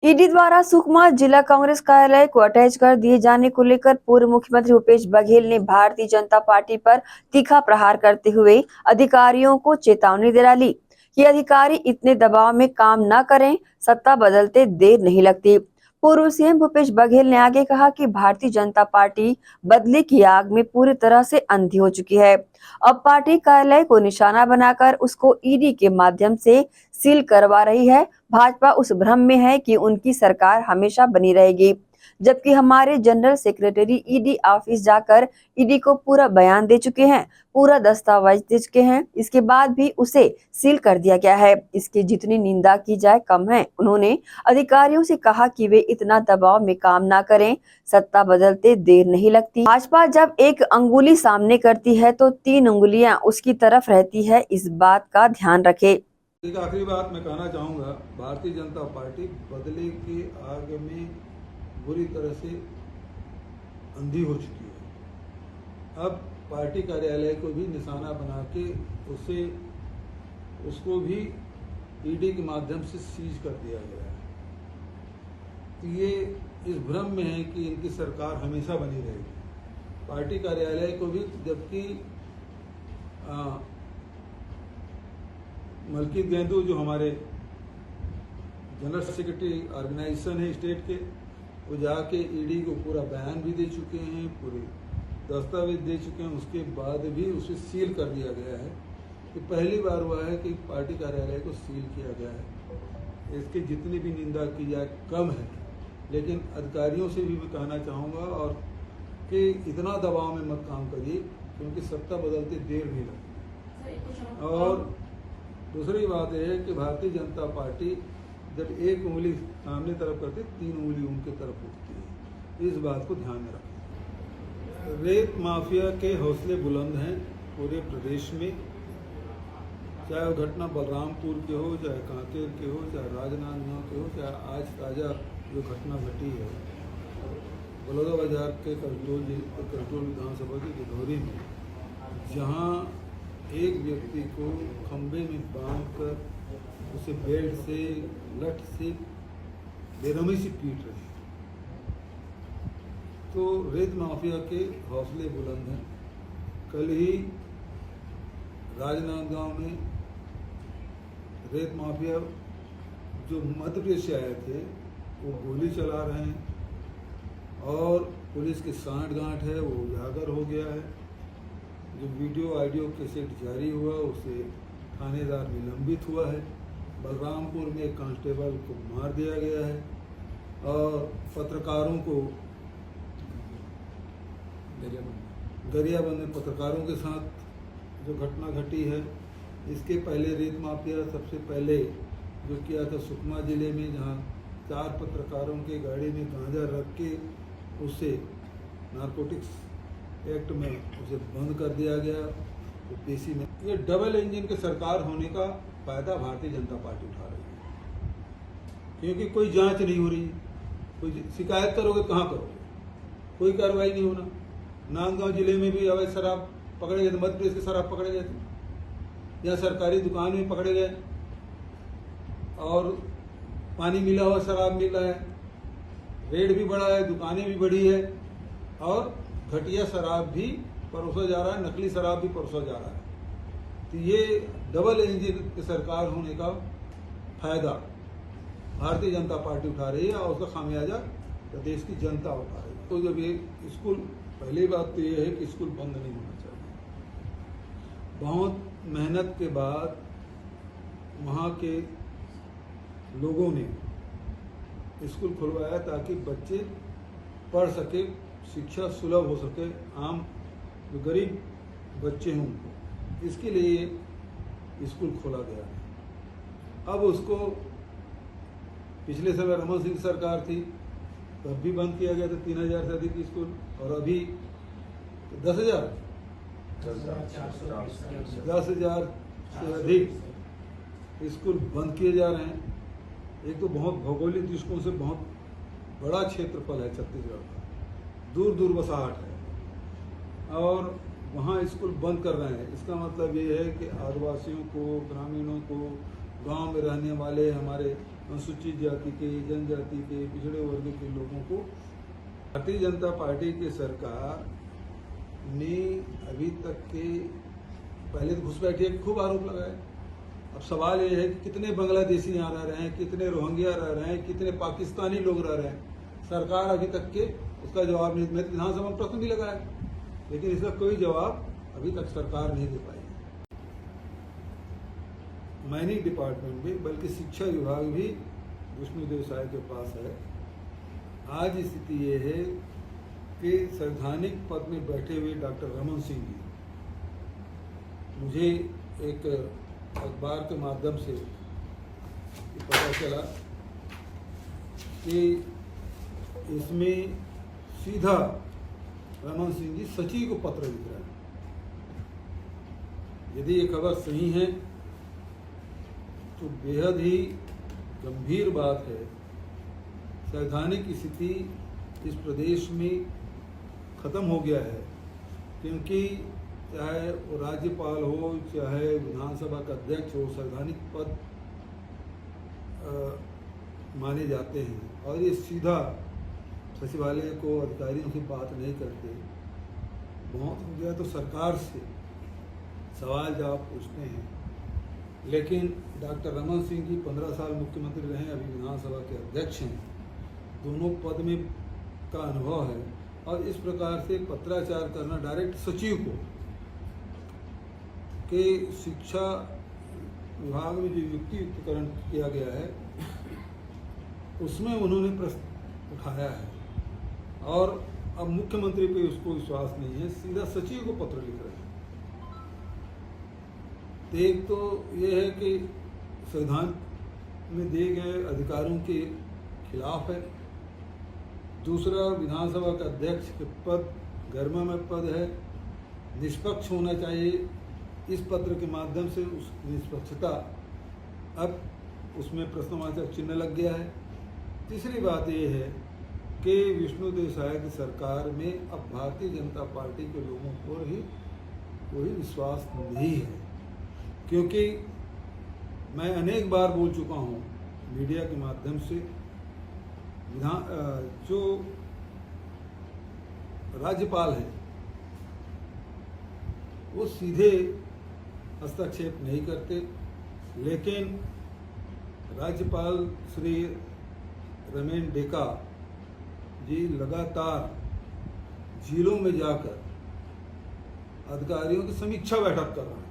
ED द्वारा सुकमा जिला कांग्रेस कार्यालय को अटैच कर दिए जाने को लेकर पूर्व मुख्यमंत्री भूपेश बघेल ने भारतीय जनता पार्टी पर तीखा प्रहार करते हुए अधिकारियों को चेतावनी दिला ली कि अधिकारी इतने दबाव में काम न करें, सत्ता बदलते देर नहीं लगती। पूर्व सीएम भूपेश बघेल ने आगे कहा कि भारतीय जनता पार्टी बदले की आग में पूरी तरह से अंधी हो चुकी है। अब पार्टी कार्यालय को निशाना बनाकर उसको ईडी के माध्यम से सील करवा रही है। भाजपा उस भ्रम में है कि उनकी सरकार हमेशा बनी रहेगी, जबकि हमारे जनरल सेक्रेटरी ईडी ऑफिस जाकर ईडी को पूरा बयान दे चुके हैं, पूरा दस्तावेज दे चुके हैं। इसके बाद भी उसे सील कर दिया गया है। इसकी जितनी निंदा की जाए कम है। उन्होंने अधिकारियों से कहा कि वे इतना दबाव में काम ना करें, सत्ता बदलते देर नहीं लगती। भाजपा जब एक अंगुली सामने करती है तो 3 उंगलियां उसकी तरफ रहती है, इस बात का ध्यान रखे। एक आखिरी बात मैं कहना चाहूँगा, भारतीय जनता पार्टी बदले की आग में बुरी तरह से अंधी हो चुकी है। अब पार्टी कार्यालय को भी निशाना बना के उसको भी ईडी के माध्यम से सीज कर दिया गया है। तो ये इस भ्रम में है कि इनकी सरकार हमेशा बनी रहेगी। पार्टी कार्यालय को भी, जबकि मलकीत गेंदू जो हमारे जनरल सेक्रेटरी ऑर्गेनाइजेशन है स्टेट के, वो जाके ईडी को पूरा बयान भी दे चुके हैं, पूरे दस्तावेज दे चुके हैं। उसके बाद भी उसे सील कर दिया गया है। कि पहली बार हुआ है कि पार्टी कार्यालय को सील किया गया है। इसकी जितनी भी निंदा की जाए कम है, लेकिन अधिकारियों से भी मैं कहना चाहूँगा और कि इतना दबाव में मत काम करिए, क्योंकि सत्ता बदलते देर नहीं लगती। और दूसरी बात यह है कि भारतीय जनता पार्टी जब एक उंगली सामने तरफ करती, 3 उंगली उनके तरफ उठती है। इस बात को ध्यान में रखें। रेत माफिया के हौसले बुलंद हैं पूरे प्रदेश में, चाहे वो घटना बलरामपुर के हो, चाहे कांकेर के हो, चाहे राजनांदगांव के हो, चाहे आज ताज़ा जो घटना घटी है बलौदाबाजार के करटोल विधानसभा की गिधौरी में, जहाँ एक व्यक्ति को खंबे में बांधकर उसे बेल्ट से, लठ से बेरहमी से पीट रहे हैं। तो रेत माफिया के हौसले बुलंद हैं। कल ही राजनांदगांव में रेत माफिया जो मध्य प्रदेश से आए थे वो गोली चला रहे हैं और पुलिस की सांठ-गांठ है, वो उजागर हो गया है। जो वीडियो ऑडियो कैसेट जारी हुआ उसे थानेदार निलंबित हुआ है। बलरामपुर में एक कांस्टेबल को मार दिया गया है और पत्रकारों को गरियाबंद में पत्रकारों के साथ जो घटना घटी है। इसके पहले रेत माफिया सबसे पहले जो किया था सुकमा जिले में, जहां 4 पत्रकारों के गाड़ी में गांजा रख के उसे नारकोटिक्स एक्ट में उसे बंद कर दिया गया, तो पेशी में। ये डबल इंजन की सरकार होने का फायदा भारतीय जनता पार्टी उठा रही है, क्योंकि कोई जांच नहीं हो रही। कोई शिकायत करोगे कहाँ करोगे, कोई कार्रवाई नहीं होना। नांदगांव जिले में भी अवैध शराब पकड़े गए थे, मध्य प्रदेश के शराब पकड़े गए थे, यहाँ सरकारी दुकान में पकड़े गए और पानी मिला हुआ शराब मिल रहा है, रेट भी बढ़ा है, दुकानें भी बढ़ी है और घटिया शराब भी परोसा जा रहा है, नकली शराब भी परोसा जा रहा है। तो ये डबल इंजन की सरकार होने का फायदा भारतीय जनता पार्टी उठा रही है और उसका खामियाजा प्रदेश की जनता उठा रही है। तो जब ये स्कूल, पहली बात तो ये है कि स्कूल बंद नहीं होना चाहिए। बहुत मेहनत के बाद वहाँ के लोगों ने स्कूल खुलवाया ताकि बच्चे पढ़ सके, शिक्षा सुलभ हो सके, आम जो गरीब बच्चे हों उनको, इसके लिए स्कूल खोला गया है। अब उसको पिछले समय रमन सिंह सरकार थी तब भी बंद किया गया था, 3000 से अधिक स्कूल, और अभी 10,000 से अधिक स्कूल बंद किए जा रहे हैं। एक तो बहुत भौगोलिक दृष्टिकोण से बहुत बड़ा क्षेत्रफल है छत्तीसगढ़ का, दूर दूर बसाहट है और वहाँ स्कूल बंद कर रहे हैं। इसका मतलब ये है कि आदिवासियों को, ग्रामीणों को, गांव में रहने वाले हमारे अनुसूचित जाति के, जनजाति के, पिछड़े वर्ग के लोगों को भारतीय जनता पार्टी की सरकार ने अभी तक के पहले तो घुसपैठिए के खूब आरोप लगाए। अब सवाल ये है कि कितने बांग्लादेशी यहाँ रह रहे हैं, कितने रोहिंग्या रह रहे हैं, कितने पाकिस्तानी लोग रह रहे हैं। सरकार अभी तक के उसका जवाब नहीं। मैं विधानसभा में प्रश्न भी लगाया, लेकिन इसका कोई जवाब अभी तक सरकार नहीं दे पाई। माइनिंग डिपार्टमेंट भी, बल्कि शिक्षा विभाग भी विष्णुदेव साय के पास है। आज स्थिति ये है कि संवैधानिक पद में बैठे हुए डॉक्टर रमन सिंह जी, मुझे एक अखबार के माध्यम से पता चला कि इसमें सीधा रमन सिंह जी सचिव को पत्र लिख रहे हैं। यदि ये खबर सही है तो बेहद ही गंभीर बात है। संवैधानिक स्थिति इस प्रदेश में खत्म हो गया है, क्योंकि चाहे वो राज्यपाल हो, चाहे विधानसभा का अध्यक्ष हो, संवैधानिक पद माने जाते हैं। और ये सीधा सचिवालय को अधिकारियों से बात नहीं करते। बहुत हो गया तो सरकार से सवाल जवाब पूछते हैं। लेकिन डॉक्टर रमन सिंह जी 15 साल मुख्यमंत्री रहे, अभी विधानसभा के अध्यक्ष हैं, दोनों पद में का अनुभव है। और इस प्रकार से पत्राचार करना डायरेक्ट सचिव को कि शिक्षा विभाग में जो युक्तिकरण किया गया है उसमें उन्होंने प्रश्न उठाया है, और अब मुख्यमंत्री पे उसको विश्वास नहीं है, सीधा सचिव को पत्र लिख रहे हैं। एक तो ये है कि संविधान में दिए गए अधिकारों के खिलाफ है। दूसरा, विधानसभा का अध्यक्ष के पद गर्ममय पद है, निष्पक्ष होना चाहिए। इस पत्र के माध्यम से उस निष्पक्षता अब उसमें प्रश्नवाचक चिन्ह लग गया है। तीसरी बात ये है कि विष्णुदेव साय की सरकार में अब भारतीय जनता पार्टी के लोगों पर ही कोई विश्वास नहीं है, क्योंकि मैं अनेक बार बोल चुका हूँ मीडिया के माध्यम से, जो राज्यपाल है वो सीधे हस्तक्षेप नहीं करते, लेकिन राज्यपाल श्री रमेन डेका जी लगातार जिलों में जाकर अधिकारियों की समीक्षा बैठक कर रहे हैं।